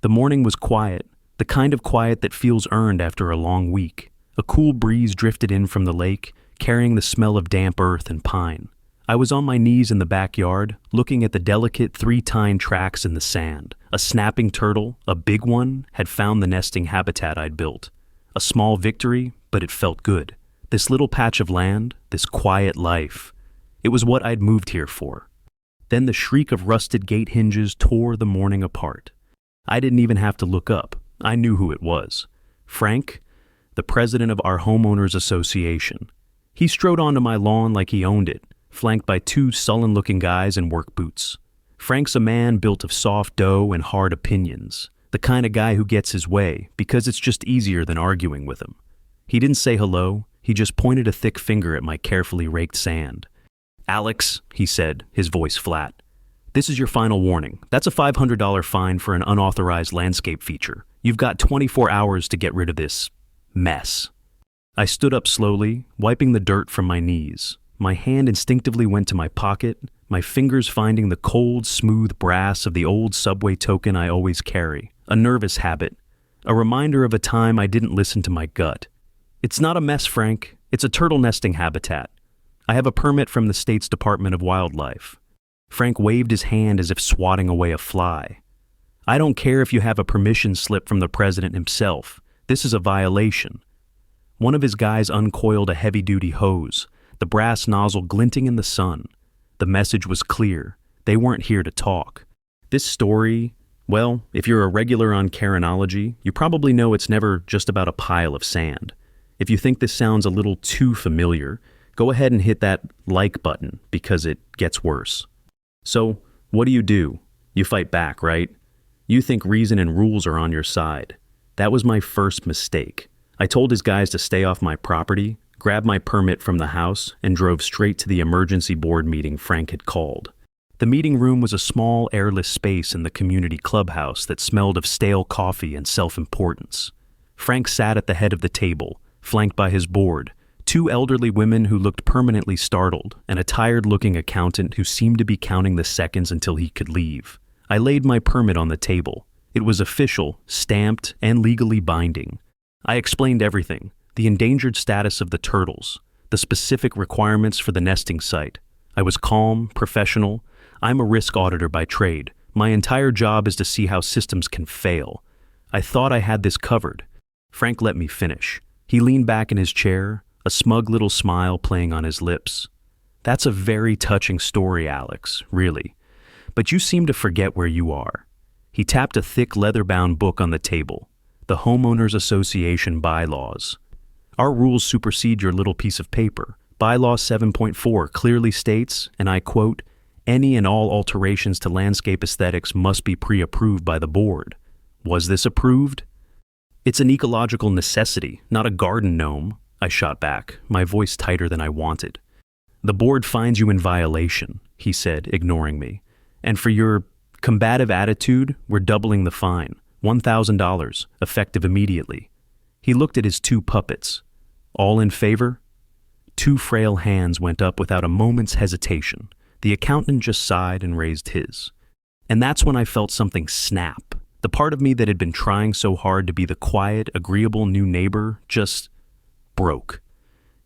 The morning was quiet, the kind of quiet that feels earned after a long week. A cool breeze drifted in from the lake, carrying the smell of damp earth and pine. I was on my knees in the backyard, looking at the delicate three-tine tracks in the sand. A snapping turtle, a big one, had found the nesting habitat I'd built. A small victory, but it felt good. This little patch of land, this quiet life. It was what I'd moved here for. Then the shriek of rusted gate hinges tore the morning apart. I didn't even have to look up. I knew who it was. Frank, the president of our homeowners association. He strode onto my lawn like he owned it, flanked by two sullen-looking guys in work boots. Frank's a man built of soft dough and hard opinions, the kind of guy who gets his way because it's just easier than arguing with him. He didn't say hello, he just pointed a thick finger at my carefully raked sand. "Alex," he said, his voice flat. "This is your final warning. That's a $500 fine for an unauthorized landscape feature. You've got 24 hours to get rid of this mess." I stood up slowly, wiping the dirt from my knees. My hand instinctively went to my pocket, my fingers finding the cold, smooth brass of the old subway token I always carry. A nervous habit, a reminder of a time I didn't listen to my gut. "It's not a mess, Frank. It's a turtle nesting habitat. I have a permit from the state's Department of Wildlife." Frank waved his hand as if swatting away a fly. "I don't care if you have a permission slip from the president himself. This is a violation." One of his guys uncoiled a heavy-duty hose, the brass nozzle glinting in the sun. The message was clear. They weren't here to talk. This story, well, if you're a regular on Karenology, you probably know it's never just about a pile of sand. If you think this sounds a little too familiar, go ahead and hit that like button because it gets worse. So, what do? You fight back, right? You think reason and rules are on your side. That was my first mistake. I told his guys to stay off my property, grabbed my permit from the house, and drove straight to the emergency board meeting Frank had called. The meeting room was a small, airless space in the community clubhouse that smelled of stale coffee and self-importance. Frank sat at the head of the table, flanked by his board, two elderly women who looked permanently startled, and a tired-looking accountant who seemed to be counting the seconds until he could leave. I laid my permit on the table. It was official, stamped, and legally binding. I explained everything: the endangered status of the turtles, the specific requirements for the nesting site. I was calm, professional. I'm a risk auditor by trade. My entire job is to see how systems can fail. I thought I had this covered. Frank let me finish. He leaned back in his chair, a smug little smile playing on his lips. "That's a very touching story, Alex, really. But you seem to forget where you are." He tapped a thick leather-bound book on the table. "The Homeowners Association bylaws. Our rules supersede your little piece of paper. Bylaw 7.4 clearly states, and I quote, 'Any and all alterations to landscape aesthetics must be pre-approved by the board.' Was this approved?" "It's an ecological necessity, not a garden gnome," I shot back, my voice tighter than I wanted. "The board finds you in violation," he said, ignoring me. "And for your combative attitude, we're doubling the fine. $1,000, effective immediately." He looked at his two puppets. "All in favor?" Two frail hands went up without a moment's hesitation. The accountant just sighed and raised his. And that's when I felt something snap. The part of me that had been trying so hard to be the quiet, agreeable new neighbor just broke.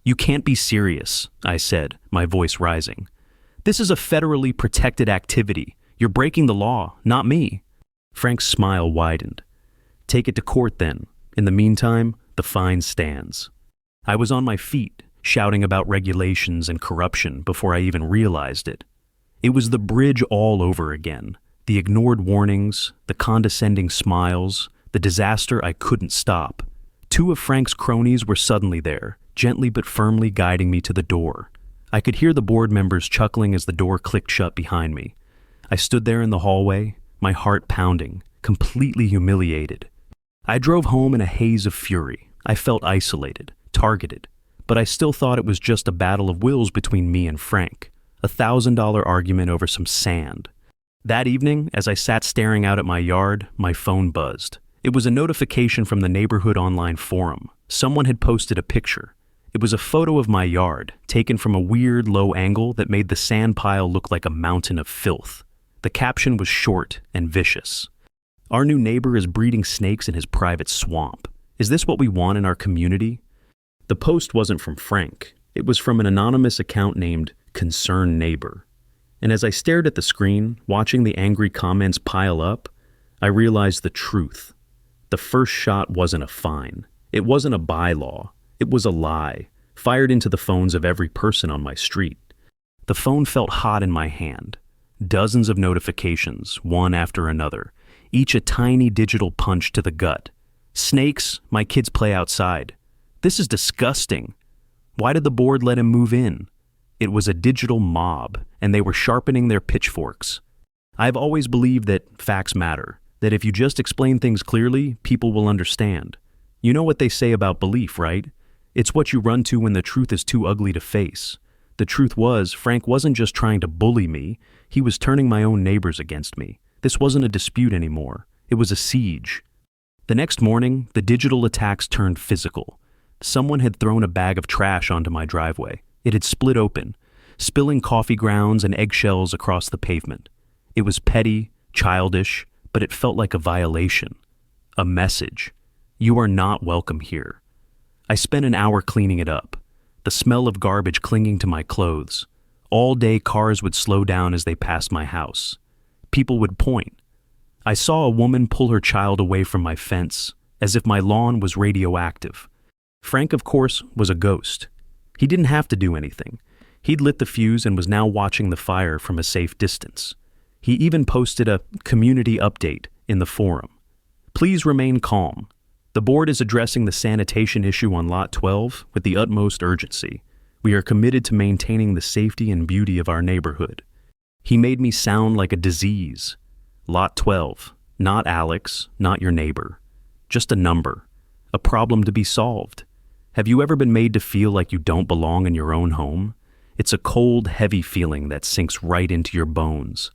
"You can't be serious," I said, my voice rising. "This is a federally protected activity. You're breaking the law, not me." Frank's smile widened. "Take it to court then. In the meantime, the fine stands." I was on my feet, shouting about regulations and corruption before I even realized it. It was the bridge all over again. The ignored warnings, the condescending smiles, the disaster I couldn't stop. Two of Frank's cronies were suddenly there, gently but firmly guiding me to the door. I could hear the board members chuckling as the door clicked shut behind me. I stood there in the hallway, my heart pounding, completely humiliated. I drove home in a haze of fury. I felt isolated, targeted, but I still thought it was just a battle of wills between me and Frank, a $1,000 argument over some sand. That evening, as I sat staring out at my yard, my phone buzzed. It was a notification from the neighborhood online forum. Someone had posted a picture. It was a photo of my yard, taken from a weird low angle that made the sand pile look like a mountain of filth. The caption was short and vicious. Our new neighbor is breeding snakes in his private swamp. Is this what we want in our community? The post wasn't from Frank. It was from an anonymous account named Concerned Neighbor. And as I stared at the screen, watching the angry comments pile up, I realized the truth. The first shot wasn't a fine. It wasn't a bylaw. It was a lie, fired into the phones of every person on my street. The phone felt hot in my hand. Dozens of notifications, one after another, each a tiny digital punch to the gut. Snakes, my kids play outside. This is disgusting. Why did the board let him move in? It was a digital mob, and they were sharpening their pitchforks. I've always believed that facts matter, that if you just explain things clearly, people will understand. You know what they say about belief, right? It's what you run to when the truth is too ugly to face. The truth was, Frank wasn't just trying to bully me, he was turning my own neighbors against me. This wasn't a dispute anymore. It was a siege. The next morning, the digital attacks turned physical. Someone had thrown a bag of trash onto my driveway. It had split open, spilling coffee grounds and eggshells across the pavement. It was petty, childish, but it felt like a violation. A message. You are not welcome here. I spent an hour cleaning it up, the smell of garbage clinging to my clothes. All day cars would slow down as they passed my house. People would point. I saw a woman pull her child away from my fence, as if my lawn was radioactive. Frank, of course, was a ghost. He didn't have to do anything. He'd lit the fuse and was now watching the fire from a safe distance. He even posted a community update in the forum. Please remain calm. The board is addressing the sanitation issue on Lot 12 with the utmost urgency. We are committed to maintaining the safety and beauty of our neighborhood. He made me sound like a disease. Lot 12, not Alex, not your neighbor. Just a number, a problem to be solved. Have you ever been made to feel like you don't belong in your own home? It's a cold, heavy feeling that sinks right into your bones.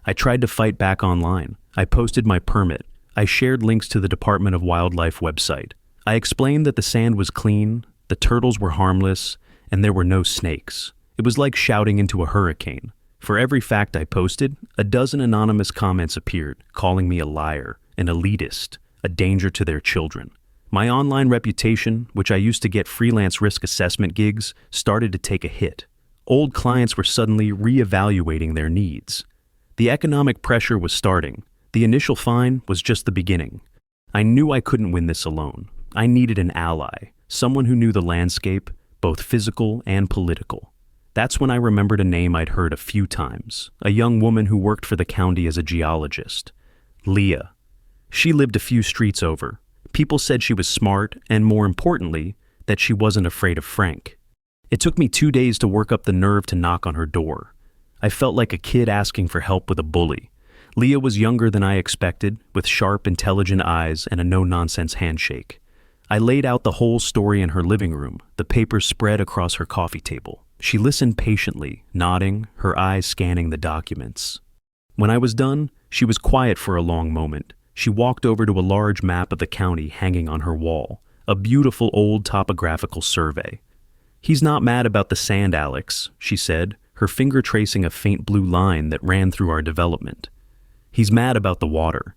I tried to fight back online. I posted my permit. I shared links to the Department of Wildlife website. I explained that the sand was clean, the turtles were harmless, and there were no snakes. It was like shouting into a hurricane. For every fact I posted, a dozen anonymous comments appeared, calling me a liar, an elitist, a danger to their children. My online reputation, which I used to get freelance risk assessment gigs, started to take a hit. Old clients were suddenly reevaluating their needs. The economic pressure was starting. The initial fine was just the beginning. I knew I couldn't win this alone. I needed an ally, someone who knew the landscape, both physical and political. That's when I remembered a name I'd heard a few times, a young woman who worked for the county as a geologist. Leah. She lived a few streets over. People said she was smart, and more importantly, that she wasn't afraid of Frank. It took me 2 days to work up the nerve to knock on her door. I felt like a kid asking for help with a bully. Leah was younger than I expected, with sharp, intelligent eyes and a no-nonsense handshake. I laid out the whole story in her living room, the papers spread across her coffee table. She listened patiently, nodding, her eyes scanning the documents. When I was done, she was quiet for a long moment. She walked over to a large map of the county hanging on her wall, a beautiful old topographical survey. "He's not mad about the sand, Alex," she said, her finger tracing a faint blue line that ran through our development. "He's mad about the water."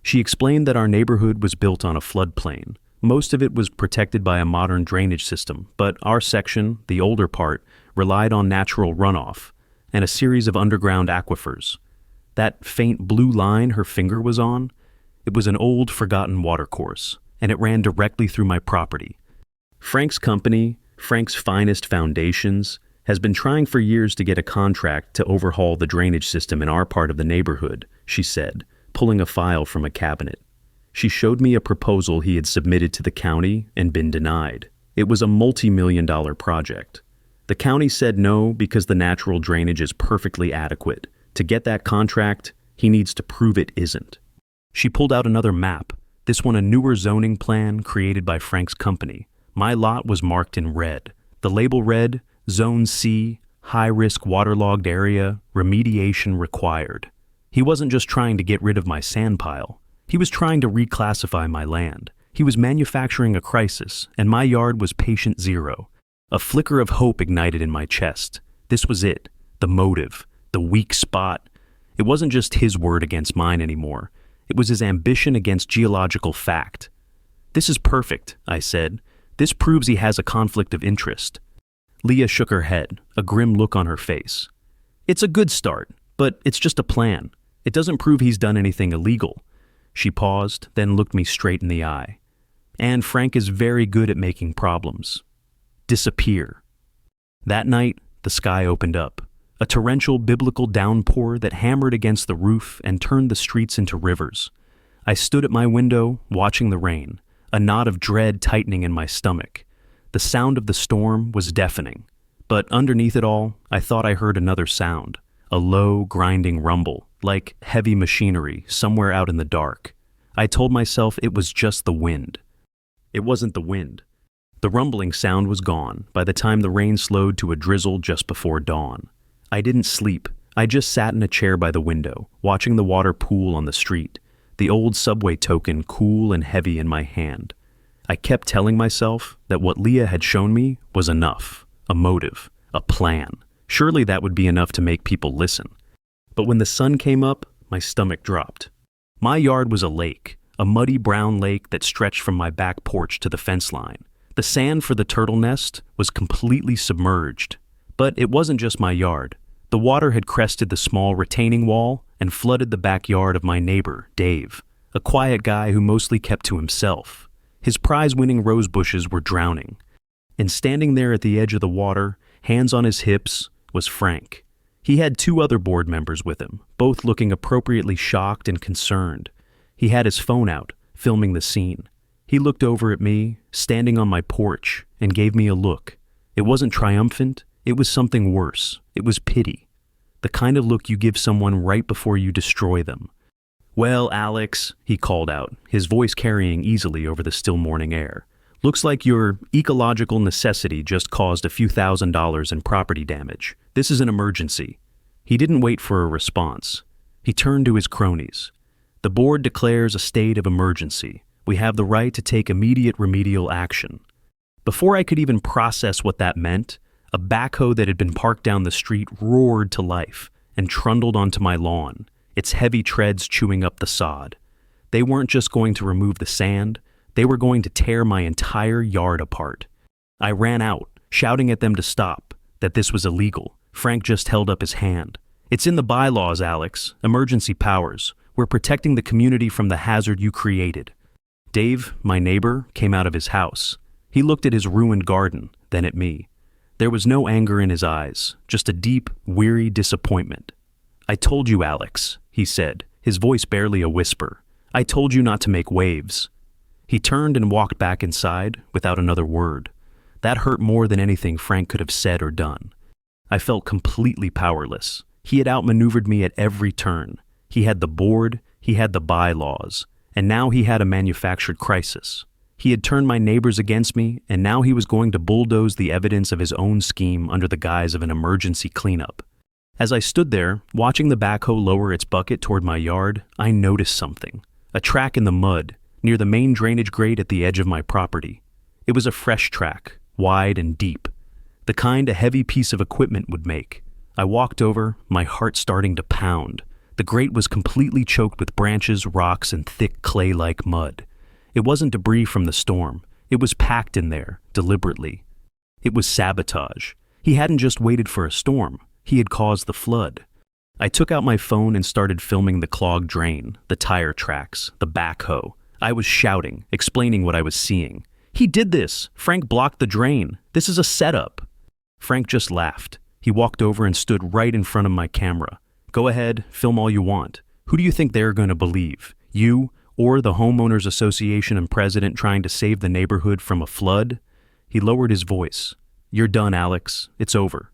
She explained that our neighborhood was built on a floodplain. Most of it was protected by a modern drainage system, but our section, the older part, relied on natural runoff and a series of underground aquifers. That faint blue line her finger was on, it was an old, forgotten watercourse, and it ran directly through my property. Frank's company, Frank's Finest Foundations, has been trying for years to get a contract to overhaul the drainage system in our part of the neighborhood, she said, pulling a file from a cabinet. She showed me a proposal he had submitted to the county and been denied. It was a multi-million-dollar project. The county said no because the natural drainage is perfectly adequate. To get that contract, he needs to prove it isn't. She pulled out another map, this one a newer zoning plan created by Frank's company. My lot was marked in red. The label read, Zone C, high-risk waterlogged area, remediation required. He wasn't just trying to get rid of my sand pile. He was trying to reclassify my land. He was manufacturing a crisis, and my yard was patient zero. A flicker of hope ignited in my chest. This was it, the motive, the weak spot. It wasn't just his word against mine anymore. It was his ambition against geological fact. "This is perfect," I said. "This proves he has a conflict of interest." Leah shook her head, a grim look on her face. "It's a good start, but it's just a plan. It doesn't prove he's done anything illegal." She paused, then looked me straight in the eye. "And Frank is very good at making problems. Disappear." That night, the sky opened up. A torrential biblical downpour that hammered against the roof and turned the streets into rivers. I stood at my window, watching the rain, a knot of dread tightening in my stomach. The sound of the storm was deafening, but underneath it all, I thought I heard another sound, a low, grinding rumble, like heavy machinery somewhere out in the dark. I told myself it was just the wind. It wasn't the wind. The rumbling sound was gone by the time the rain slowed to a drizzle just before dawn. I didn't sleep. I just sat in a chair by the window, watching the water pool on the street, the old subway token cool and heavy in my hand. I kept telling myself that what Leah had shown me was enough, a motive, a plan. Surely that would be enough to make people listen. But when the sun came up, my stomach dropped. My yard was a lake, a muddy brown lake that stretched from my back porch to the fence line. The sand for the turtle nest was completely submerged. But it wasn't just my yard. The water had crested the small retaining wall and flooded the backyard of my neighbor, Dave, a quiet guy who mostly kept to himself. His prize-winning rose bushes were drowning. And standing there at the edge of the water, hands on his hips, was Frank. He had 2 other board members with him, both looking appropriately shocked and concerned. He had his phone out, filming the scene. He looked over at me, standing on my porch, and gave me a look. It wasn't triumphant. It was something worse. It was pity. The kind of look you give someone right before you destroy them. "Well, Alex," he called out, his voice carrying easily over the still morning air. "Looks like your ecological necessity just caused a few $1,000s in property damage. This is an emergency." He didn't wait for a response. He turned to his cronies. "The board declares a state of emergency. We have the right to take immediate remedial action." Before I could even process what that meant, a backhoe that had been parked down the street roared to life and trundled onto my lawn, its heavy treads chewing up the sod. They weren't just going to remove the sand, they were going to tear my entire yard apart. I ran out, shouting at them to stop, that this was illegal. Frank just held up his hand. "It's in the bylaws, Alex. Emergency powers. We're protecting the community from the hazard you created." Dave, my neighbor, came out of his house. He looked at his ruined garden, then at me. There was no anger in his eyes, just a deep, weary disappointment. "I told you, Alex," he said, his voice barely a whisper. "I told you not to make waves." He turned and walked back inside without another word. That hurt more than anything Frank could have said or done. I felt completely powerless. He had outmaneuvered me at every turn. He had the board, he had the bylaws, and now he had a manufactured crisis. He had turned my neighbors against me, and now he was going to bulldoze the evidence of his own scheme under the guise of an emergency cleanup. As I stood there, watching the backhoe lower its bucket toward my yard, I noticed something. A track in the mud, near the main drainage grate at the edge of my property. It was a fresh track, wide and deep. The kind a heavy piece of equipment would make. I walked over, my heart starting to pound. The grate was completely choked with branches, rocks, and thick clay-like mud. It wasn't debris from the storm. It was packed in there, deliberately. It was sabotage. He hadn't just waited for a storm. He had caused the flood. I took out my phone and started filming the clogged drain, the tire tracks, the backhoe. I was shouting, explaining what I was seeing. "He did this! Frank blocked the drain! This is a setup!" Frank just laughed. He walked over and stood right in front of my camera. "Go ahead, film all you want. Who do you think they're going to believe? You? Or the Homeowners Association and president trying to save the neighborhood from a flood?" He lowered his voice. "You're done, Alex. It's over."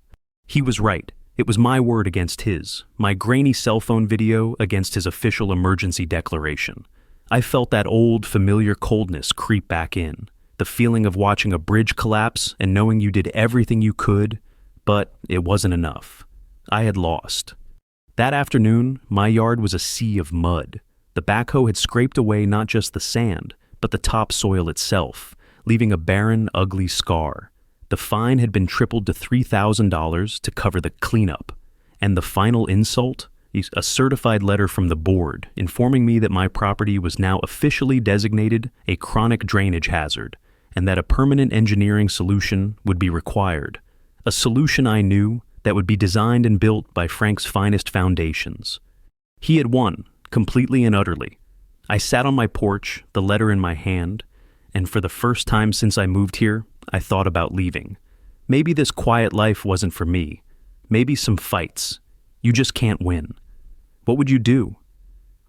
He was right. It was my word against his, my grainy cell phone video against his official emergency declaration. I felt that old, familiar coldness creep back in, the feeling of watching a bridge collapse and knowing you did everything you could, but it wasn't enough. I had lost. That afternoon, my yard was a sea of mud. The backhoe had scraped away not just the sand, but the topsoil itself, leaving a barren, ugly scar. The fine had been tripled to $3,000 to cover the cleanup. And the final insult? a certified letter from the board informing me that my property was now officially designated a chronic drainage hazard and that a permanent engineering solution would be required. A solution I knew that would be designed and built by Frank's finest foundations. He had won, completely and utterly. I sat on my porch, the letter in my hand, and for the first time since I moved here, I thought about leaving. Maybe this quiet life wasn't for me. Maybe some fights. You just can't win. What would you do?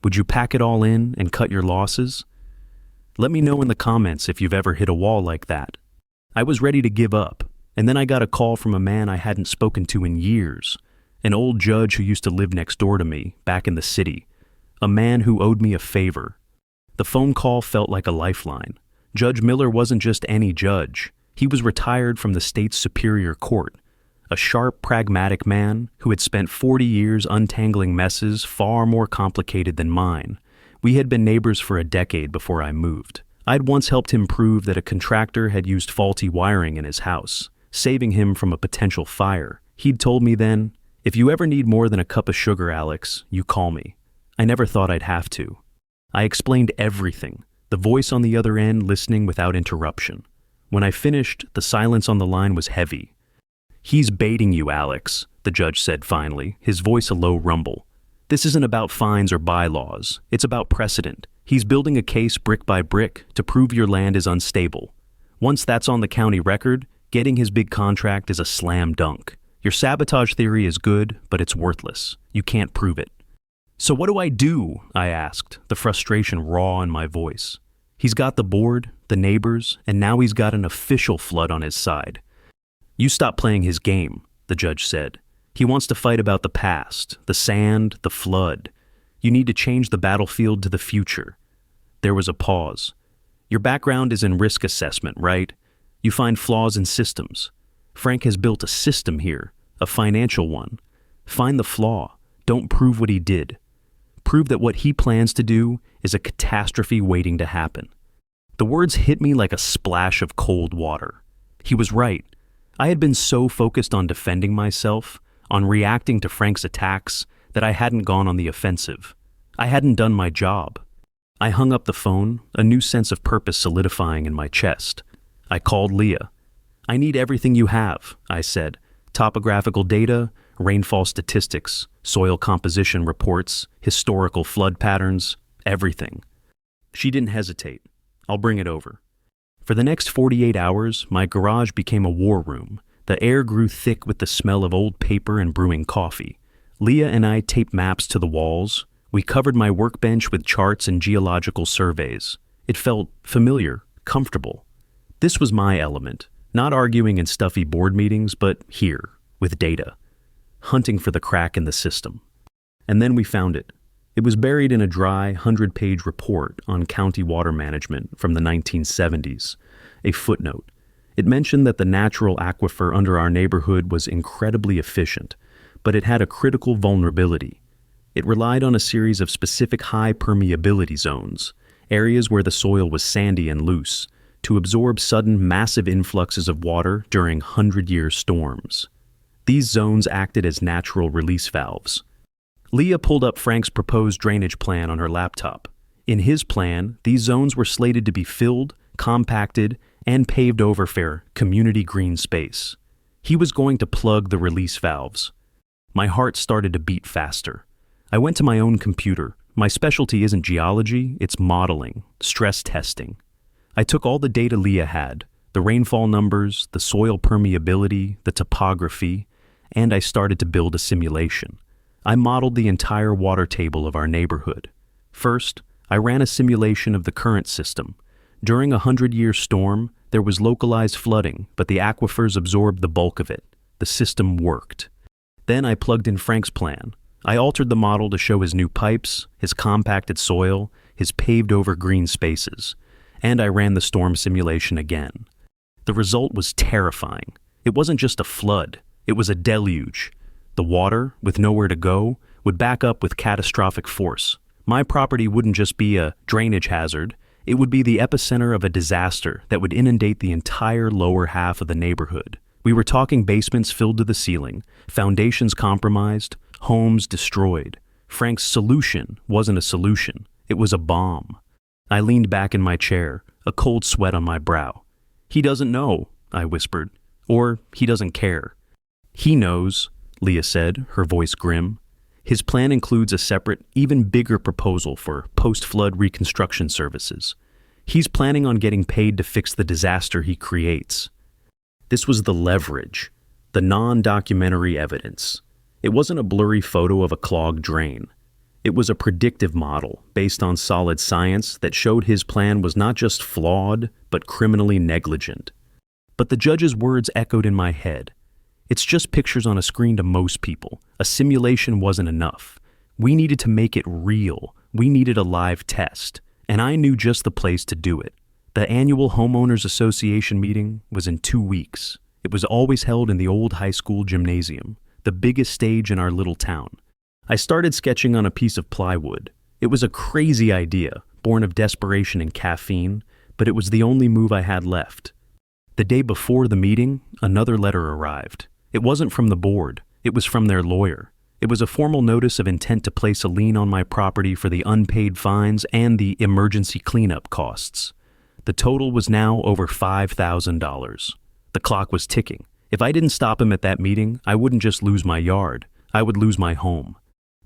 Would you pack it all in and cut your losses? Let me know in the comments if you've ever hit a wall like that. I was ready to give up, and then I got a call from a man I hadn't spoken to in years, an old judge who used to live next door to me, back in the city, a man who owed me a favor. The phone call felt like a lifeline. Judge Miller wasn't just any judge. He was retired from the state's superior court, a sharp, pragmatic man who had spent 40 years untangling messes far more complicated than mine. We had been neighbors for a decade before I moved. I'd once helped him prove that a contractor had used faulty wiring in his house, saving him from a potential fire. He'd told me then, "If you ever need more than a cup of sugar, Alex, you call me." I never thought I'd have to. I explained everything, the voice on the other end listening without interruption. When I finished, the silence on the line was heavy. "He's baiting you, Alex," the judge said finally, his voice a low rumble. "This isn't about fines or bylaws. It's about precedent. He's building a case brick by brick to prove your land is unstable. Once that's on the county record, getting his big contract is a slam dunk. Your sabotage theory is good, but it's worthless. You can't prove it." "So what do I do?" I asked, the frustration raw in my voice. He's got the board, the neighbors, and now he's got an official flood on his side. "You stop playing his game," the judge said. "He wants to fight about the past, the sand, the flood. You need to change the battlefield to the future." There was a pause. "Your background is in risk assessment, right? You find flaws in systems. Frank has built a system here, a financial one. Find the flaw. Don't prove what he did. Prove that what he plans to do is a catastrophe waiting to happen." The words hit me like a splash of cold water. He was right. I had been so focused on defending myself, on reacting to Frank's attacks, that I hadn't gone on the offensive. I hadn't done my job. I hung up the phone, a new sense of purpose solidifying in my chest. I called Leah. "I need everything you have," I said. "Topographical data, rainfall statistics, soil composition reports, historical flood patterns, everything." She didn't hesitate. "I'll bring it over." For the next 48 hours, my garage became a war room. The air grew thick with the smell of old paper and brewing coffee. Leah and I taped maps to the walls. We covered my workbench with charts and geological surveys. It felt familiar, comfortable. This was my element, not arguing in stuffy board meetings, but here, with data, hunting for the crack in the system. And then we found it. It was buried in a dry, 100-page report on county water management from the 1970s. A footnote. It mentioned that the natural aquifer under our neighborhood was incredibly efficient, but it had a critical vulnerability. It relied on a series of specific high permeability zones, areas where the soil was sandy and loose, to absorb sudden massive influxes of water during 100-year storms. These zones acted as natural release valves. Leah pulled up Frank's proposed drainage plan on her laptop. In his plan, these zones were slated to be filled, compacted, and paved over for community green space. He was going to plug the release valves. My heart started to beat faster. I went to my own computer. My specialty isn't geology, it's modeling, stress testing. I took all the data Leah had, the rainfall numbers, the soil permeability, the topography, and I started to build a simulation. I modeled the entire water table of our neighborhood. First, I ran a simulation of the current system. During a 100-year storm, there was localized flooding, but the aquifers absorbed the bulk of it. The system worked. Then I plugged in Frank's plan. I altered the model to show his new pipes, his compacted soil, his paved-over green spaces. And I ran the storm simulation again. The result was terrifying. It wasn't just a flood. It was a deluge. The water, with nowhere to go, would back up with catastrophic force. My property wouldn't just be a drainage hazard, it would be the epicenter of a disaster that would inundate the entire lower half of the neighborhood. We were talking basements filled to the ceiling, foundations compromised, homes destroyed. Frank's solution wasn't a solution. It was a bomb. I leaned back in my chair, a cold sweat on my brow. "He doesn't know," I whispered. "Or he doesn't care." "He knows," Leah said, her voice grim. "His plan includes a separate, even bigger proposal for post-flood reconstruction services. He's planning on getting paid to fix the disaster he creates." This was the leverage, the non-documentary evidence. It wasn't a blurry photo of a clogged drain. It was a predictive model based on solid science that showed his plan was not just flawed, but criminally negligent. But the judge's words echoed in my head. "It's just pictures on a screen to most people. A simulation wasn't enough. We needed to make it real. We needed a live test. And I knew just the place to do it. The annual Homeowners Association meeting was in 2 weeks. It was always held in the old high school gymnasium, the biggest stage in our little town. I started sketching on a piece of plywood. It was a crazy idea, born of desperation and caffeine, but it was the only move I had left. The day before the meeting, another letter arrived. It wasn't from the board. It was from their lawyer. It was a formal notice of intent to place a lien on my property for the unpaid fines and the emergency cleanup costs. The total was now over $5,000. The clock was ticking. If I didn't stop him at that meeting, I wouldn't just lose my yard. I would lose my home.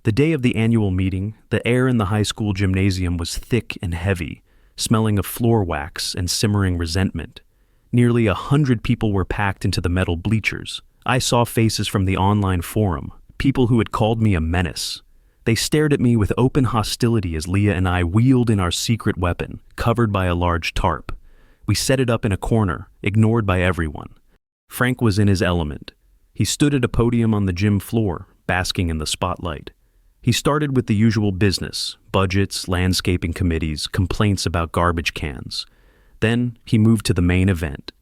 The day of the annual meeting, the air in the high school gymnasium was thick and heavy, smelling of floor wax and simmering resentment. Nearly 100 people were packed into the metal bleachers. I saw faces from the online forum, people who had called me a menace. They stared at me with open hostility as Leah and I wheeled in our secret weapon, covered by a large tarp. We set it up in a corner, ignored by everyone. Frank was in his element. He stood at a podium on the gym floor, basking in the spotlight. He started with the usual business, budgets, landscaping committees, complaints about garbage cans. Then he moved to the main event.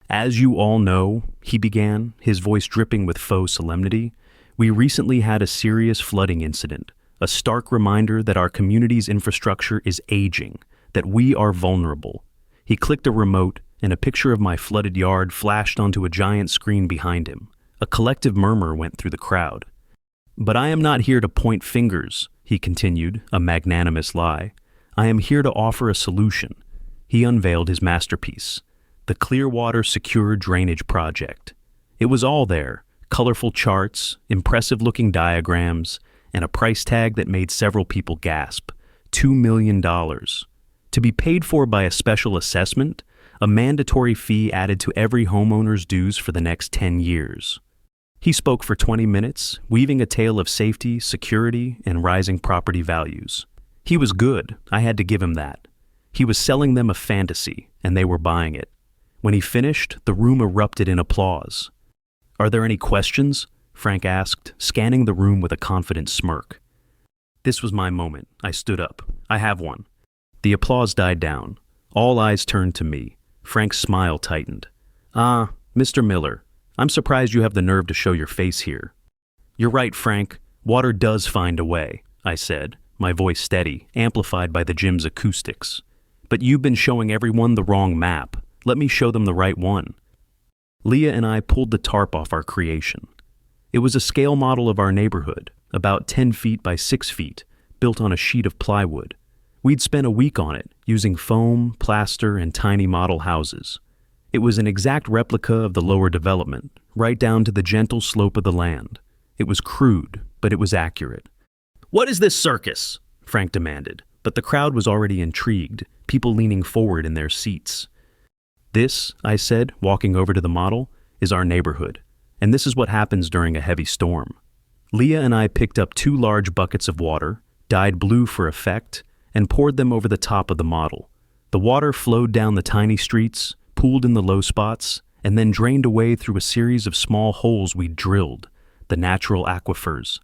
"As you all know," he began, his voice dripping with faux solemnity, "we recently had a serious flooding incident, a stark reminder that our community's infrastructure is aging, that we are vulnerable." He clicked a remote, and a picture of my flooded yard flashed onto a giant screen behind him. A collective murmur went through the crowd. "But I am not here to point fingers," he continued, a magnanimous lie. "I am here to offer a solution." He unveiled his masterpiece, the Clearwater Secure Drainage Project. It was all there, colorful charts, impressive-looking diagrams, and a price tag that made several people gasp. $2 million. To be paid for by a special assessment, a mandatory fee added to every homeowner's dues for the next 10 years. He spoke for 20 minutes, weaving a tale of safety, security, and rising property values. He was good, I had to give him that. He was selling them a fantasy, and they were buying it. When he finished, the room erupted in applause. "Are there any questions?" Frank asked, scanning the room with a confident smirk. This was my moment. I stood up. "I have one." The applause died down. All eyes turned to me. Frank's smile tightened. "Ah, Mr. Miller, I'm surprised you have the nerve to show your face here." "You're right, Frank. Water does find a way," I said, my voice steady, amplified by the gym's acoustics. "But you've been showing everyone the wrong map. Let me show them the right one." Leah and I pulled the tarp off our creation. It was a scale model of our neighborhood, about 10 feet by 6 feet, built on a sheet of plywood. We'd spent a week on it, using foam, plaster, and tiny model houses. It was an exact replica of the lower development, right down to the gentle slope of the land. It was crude, but it was accurate. "What is this circus?" Frank demanded, but the crowd was already intrigued, people leaning forward in their seats. "This," I said, walking over to the model, "is our neighborhood, and this is what happens during a heavy storm." Leah and I picked up 2 large buckets of water, dyed blue for effect, and poured them over the top of the model. The water flowed down the tiny streets, pooled in the low spots, and then drained away through a series of small holes we'd drilled, the natural aquifers.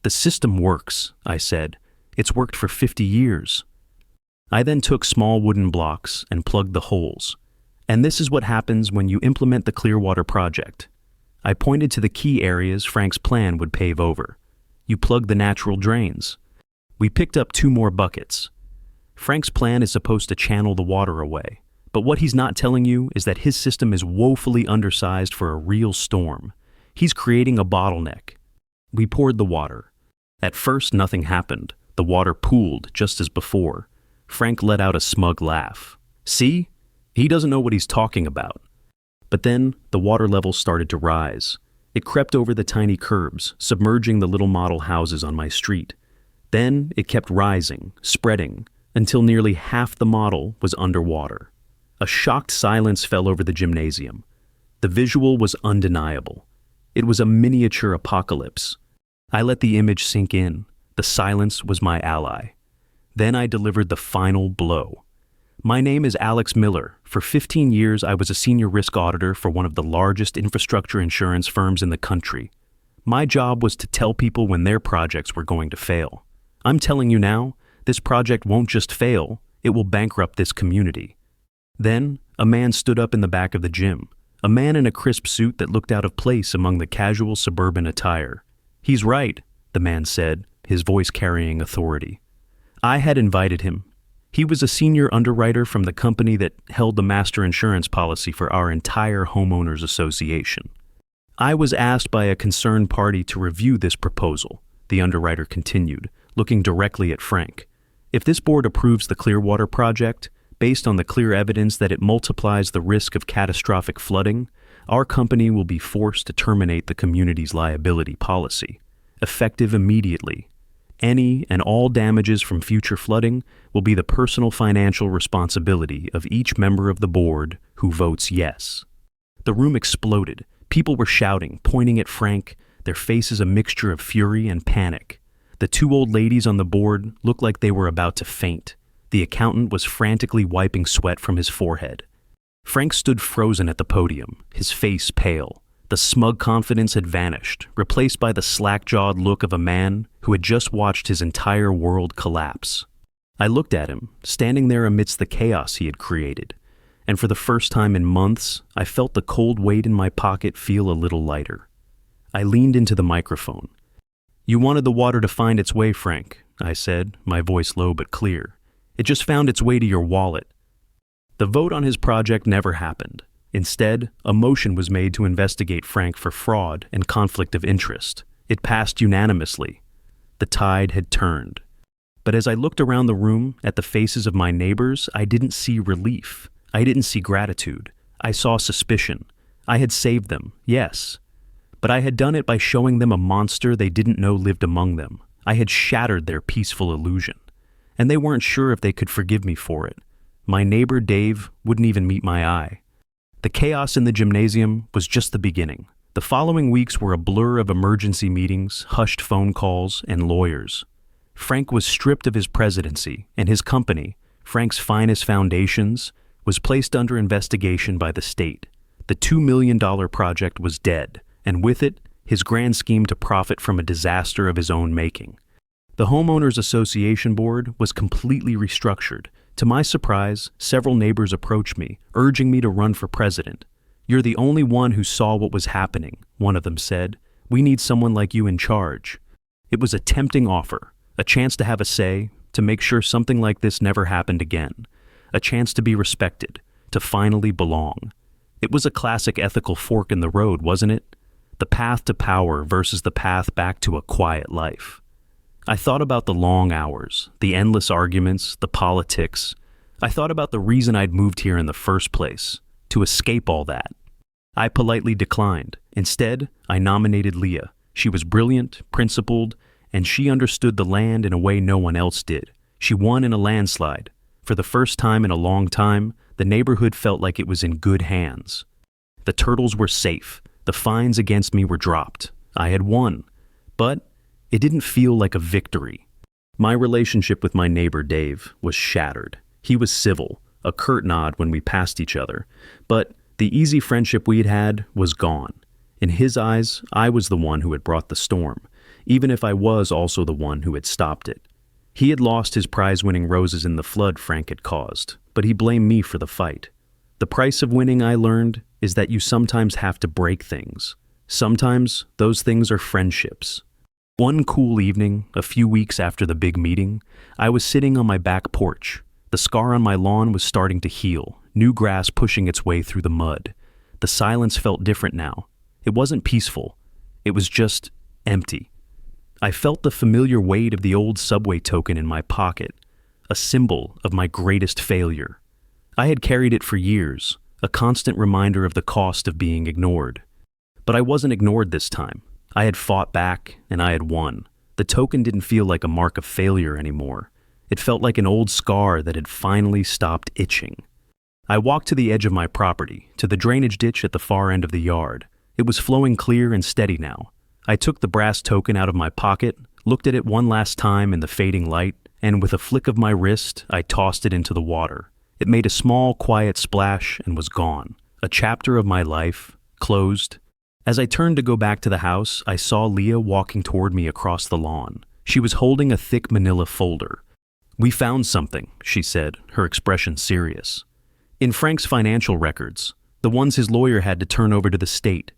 "The system works," I said. "It's worked for 50 years. I then took small wooden blocks and plugged the holes. And this is what happens when you implement the Clearwater project. I pointed to the key areas Frank's plan would pave over. You plug the natural drains. We picked up 2 more buckets. Frank's plan is supposed to channel the water away, but what he's not telling you is that his system is woefully undersized for a real storm. He's creating a bottleneck. We poured the water. At first, nothing happened. The water pooled just as before. Frank let out a smug laugh. See? He doesn't know what he's talking about. But then, the water level started to rise. It crept over the tiny curbs, submerging the little model houses on my street. Then, it kept rising, spreading, until nearly half the model was underwater. A shocked silence fell over the gymnasium. The visual was undeniable. It was a miniature apocalypse. I let the image sink in. The silence was my ally. Then I delivered the final blow. My name is Alex Miller. For 15 years, I was a senior risk auditor for one of the largest infrastructure insurance firms in the country. My job was to tell people when their projects were going to fail. I'm telling you now, this project won't just fail, it will bankrupt this community. Then, a man stood up in the back of the gym, a man in a crisp suit that looked out of place among the casual suburban attire. "He's right," the man said, his voice carrying authority. I had invited him. He was a senior underwriter from the company that held the master insurance policy for our entire homeowners association. I was asked by a concerned party to review this proposal, the underwriter continued, looking directly at Frank. If this board approves the Clearwater project, based on the clear evidence that it multiplies the risk of catastrophic flooding, our company will be forced to terminate the community's liability policy, effective immediately. Any and all damages from future flooding will be the personal financial responsibility of each member of the board who votes yes. The room exploded. People were shouting, pointing at Frank, their faces a mixture of fury and panic. The two old ladies on the board looked like they were about to faint. The accountant was frantically wiping sweat from his forehead. Frank stood frozen at the podium, his face pale. The smug confidence had vanished, replaced by the slack-jawed look of a man who had just watched his entire world collapse. I looked at him, standing there amidst the chaos he had created, and for the first time in months, I felt the cold weight in my pocket feel a little lighter. I leaned into the microphone. "You wanted the water to find its way, Frank," I said, my voice low but clear. "It just found its way to your wallet." The vote on his project never happened. Instead, a motion was made to investigate Frank for fraud and conflict of interest. It passed unanimously. The tide had turned. But as I looked around the room at the faces of my neighbors, I didn't see relief. I didn't see gratitude. I saw suspicion. I had saved them, yes. But I had done it by showing them a monster they didn't know lived among them. I had shattered their peaceful illusion. And they weren't sure if they could forgive me for it. My neighbor, Dave, wouldn't even meet my eye. The chaos in the gymnasium was just the beginning. The following weeks were a blur of emergency meetings, hushed phone calls, and lawyers. Frank was stripped of his presidency, and his company, Frank's Finest Foundations, was placed under investigation by the state. The $2 million project was dead, and with it, his grand scheme to profit from a disaster of his own making. The Homeowners Association Board was completely restructured. To my surprise, several neighbors approached me, urging me to run for president. "You're the only one who saw what was happening," one of them said. "We need someone like you in charge." It was a tempting offer, a chance to have a say, to make sure something like this never happened again, a chance to be respected, to finally belong. It was a classic ethical fork in the road, wasn't it? The path to power versus the path back to a quiet life. I thought about the long hours, the endless arguments, the politics. I thought about the reason I'd moved here in the first place, to escape all that. I politely declined. Instead, I nominated Leah. She was brilliant, principled, and she understood the land in a way no one else did. She won in a landslide. For the first time in a long time, the neighborhood felt like it was in good hands. The turtles were safe. The fines against me were dropped. I had won. But it didn't feel like a victory. My relationship with my neighbor Dave was shattered. He was civil, a curt nod when we passed each other, but the easy friendship we'd had was gone. In his eyes, I was the one who had brought the storm, even if I was also the one who had stopped it. He had lost his prize-winning roses in the flood Frank had caused, but he blamed me for the fight. The price of winning, I learned, is that you sometimes have to break things. Sometimes those things are friendships. One cool evening, a few weeks after the big meeting, I was sitting on my back porch. The scar on my lawn was starting to heal, new grass pushing its way through the mud. The silence felt different now. It wasn't peaceful. It was just empty. I felt the familiar weight of the old subway token in my pocket, a symbol of my greatest failure. I had carried it for years, a constant reminder of the cost of being ignored. But I wasn't ignored this time. I had fought back, and I had won. The token didn't feel like a mark of failure anymore. It felt like an old scar that had finally stopped itching. I walked to the edge of my property, to the drainage ditch at the far end of the yard. It was flowing clear and steady now. I took the brass token out of my pocket, looked at it one last time in the fading light, and with a flick of my wrist, I tossed it into the water. It made a small, quiet splash and was gone. A chapter of my life, closed. As I turned to go back to the house, I saw Leah walking toward me across the lawn. She was holding a thick manila folder. "We found something," she said, her expression serious. "In Frank's financial records, the ones his lawyer had to turn over to the state."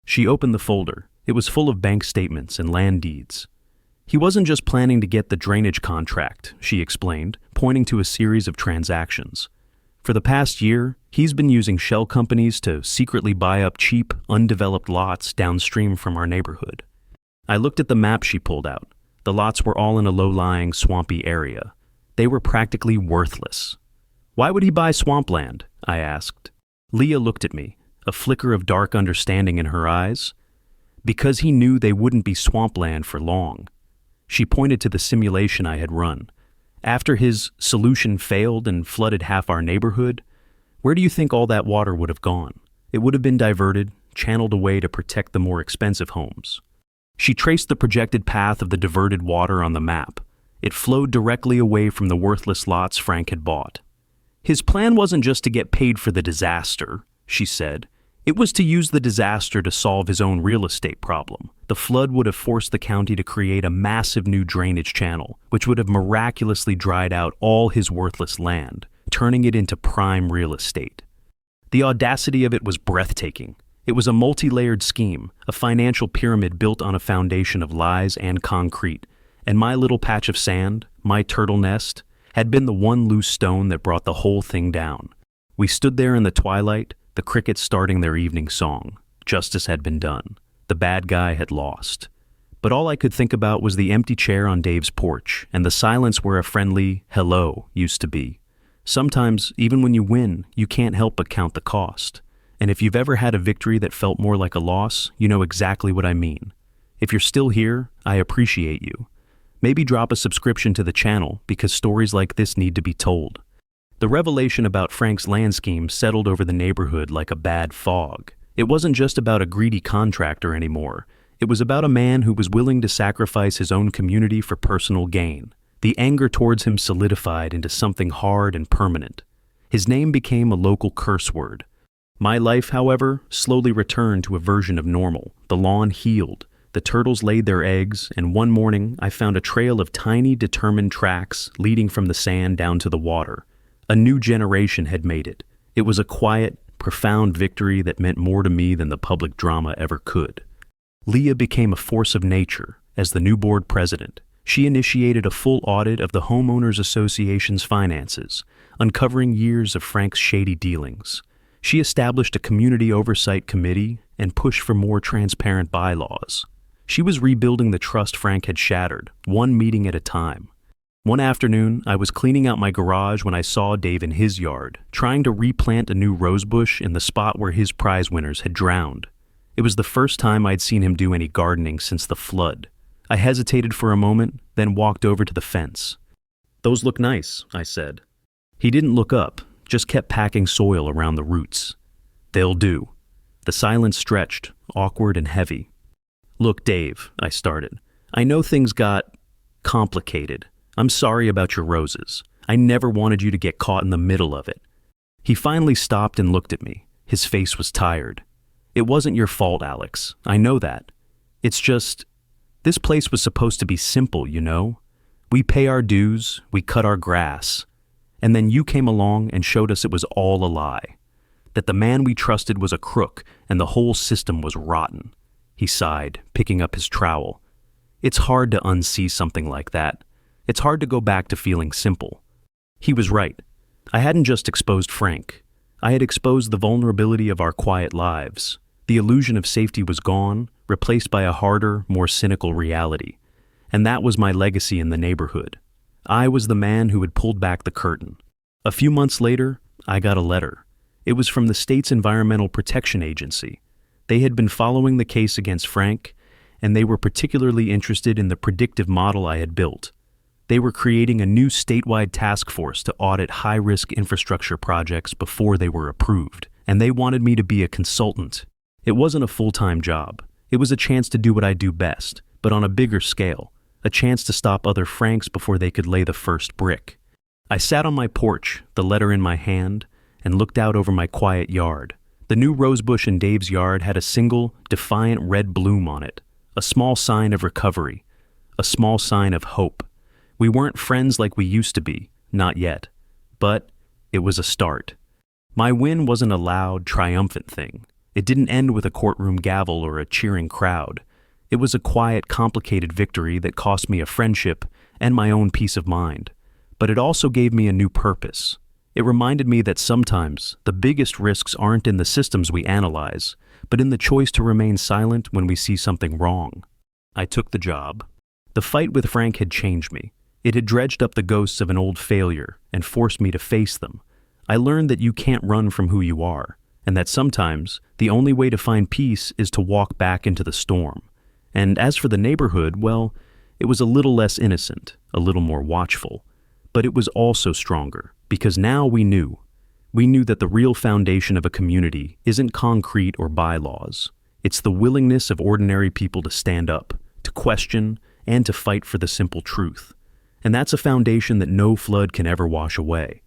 She opened the folder. It was full of bank statements and land deeds. "He wasn't just planning to get the drainage contract," she explained, pointing to a series of transactions. "For the past year, he's been using shell companies to secretly buy up cheap, undeveloped lots downstream from our neighborhood." I looked at the map she pulled out. The lots were all in a low-lying, swampy area. They were practically worthless. "Why would he buy swampland?" I asked. Leah looked at me, a flicker of dark understanding in her eyes. "Because he knew they wouldn't be swampland for long." She pointed to the simulation I had run. "After his solution failed and flooded half our neighborhood, where do you think all that water would have gone? It would have been diverted, channeled away to protect the more expensive homes." She traced the projected path of the diverted water on the map. It flowed directly away from the worthless lots Frank had bought. "His plan wasn't just to get paid for the disaster," she said. "It was to use the disaster to solve his own real estate problem. The flood would have forced the county to create a massive new drainage channel, which would have miraculously dried out all his worthless land, turning it into prime real estate." The audacity of it was breathtaking. It was a multi-layered scheme, a financial pyramid built on a foundation of lies and concrete, and my little patch of sand, my turtle nest, had been the one loose stone that brought the whole thing down. We stood there in the twilight, the crickets starting their evening song. Justice had been done. The bad guy had lost. But all I could think about was the empty chair on Dave's porch and the silence where a friendly hello used to be. Sometimes, even when you win, you can't help but count the cost. And if you've ever had a victory that felt more like a loss, you know exactly what I mean. If you're still here, I appreciate you. Maybe drop a subscription to the channel because stories like this need to be told. The revelation about Frank's land scheme settled over the neighborhood like a bad fog. It wasn't just about a greedy contractor anymore. It was about a man who was willing to sacrifice his own community for personal gain. The anger towards him solidified into something hard and permanent. His name became a local curse word. My life, however, slowly returned to a version of normal. The lawn healed. The turtles laid their eggs, and one morning I found a trail of tiny, determined tracks leading from the sand down to the water. A new generation had made it. It was a quiet, profound victory that meant more to me than the public drama ever could. Leah became a force of nature as the new board president. She initiated a full audit of the Homeowners Association's finances, uncovering years of Frank's shady dealings. She established a community oversight committee and pushed for more transparent bylaws. She was rebuilding the trust Frank had shattered, one meeting at a time. One afternoon, I was cleaning out my garage when I saw Dave in his yard, trying to replant a new rosebush in the spot where his prize winners had drowned. It was the first time I'd seen him do any gardening since the flood. I hesitated for a moment, then walked over to the fence. "Those look nice," I said. He didn't look up, just kept packing soil around the roots. "They'll do." The silence stretched, awkward and heavy. "Look, Dave," I started. "I know things got complicated. I'm sorry about your roses. I never wanted you to get caught in the middle of it." He finally stopped and looked at me. His face was tired. "It wasn't your fault, Alex. I know that. It's just, this place was supposed to be simple, you know? We pay our dues, we cut our grass. And then you came along and showed us it was all a lie. That the man we trusted was a crook and the whole system was rotten." He sighed, picking up his trowel. "It's hard to unsee something like that. It's hard to go back to feeling simple." He was right. I hadn't just exposed Frank. I had exposed the vulnerability of our quiet lives. The illusion of safety was gone, replaced by a harder, more cynical reality. And that was my legacy in the neighborhood. I was the man who had pulled back the curtain. A few months later, I got a letter. It was from the state's Environmental Protection Agency. They had been following the case against Frank, and they were particularly interested in the predictive model I had built. They were creating a new statewide task force to audit high-risk infrastructure projects before they were approved, and they wanted me to be a consultant. It wasn't a full-time job. It was a chance to do what I do best, but on a bigger scale, a chance to stop other Franks before they could lay the first brick. I sat on my porch, the letter in my hand, and looked out over my quiet yard. The new rosebush in Dave's yard had a single, defiant red bloom on it, a small sign of recovery, a small sign of hope. We weren't friends like we used to be, not yet, but it was a start. My win wasn't a loud, triumphant thing. It didn't end with a courtroom gavel or a cheering crowd. It was a quiet, complicated victory that cost me a friendship and my own peace of mind. But it also gave me a new purpose. It reminded me that sometimes the biggest risks aren't in the systems we analyze, but in the choice to remain silent when we see something wrong. I took the job. The fight with Frank had changed me. It had dredged up the ghosts of an old failure and forced me to face them. I learned that you can't run from who you are, and that sometimes the only way to find peace is to walk back into the storm. And as for the neighborhood, well, it was a little less innocent, a little more watchful. But it was also stronger, because now we knew. We knew that the real foundation of a community isn't concrete or bylaws. It's the willingness of ordinary people to stand up, to question, and to fight for the simple truth. And that's a foundation that no flood can ever wash away.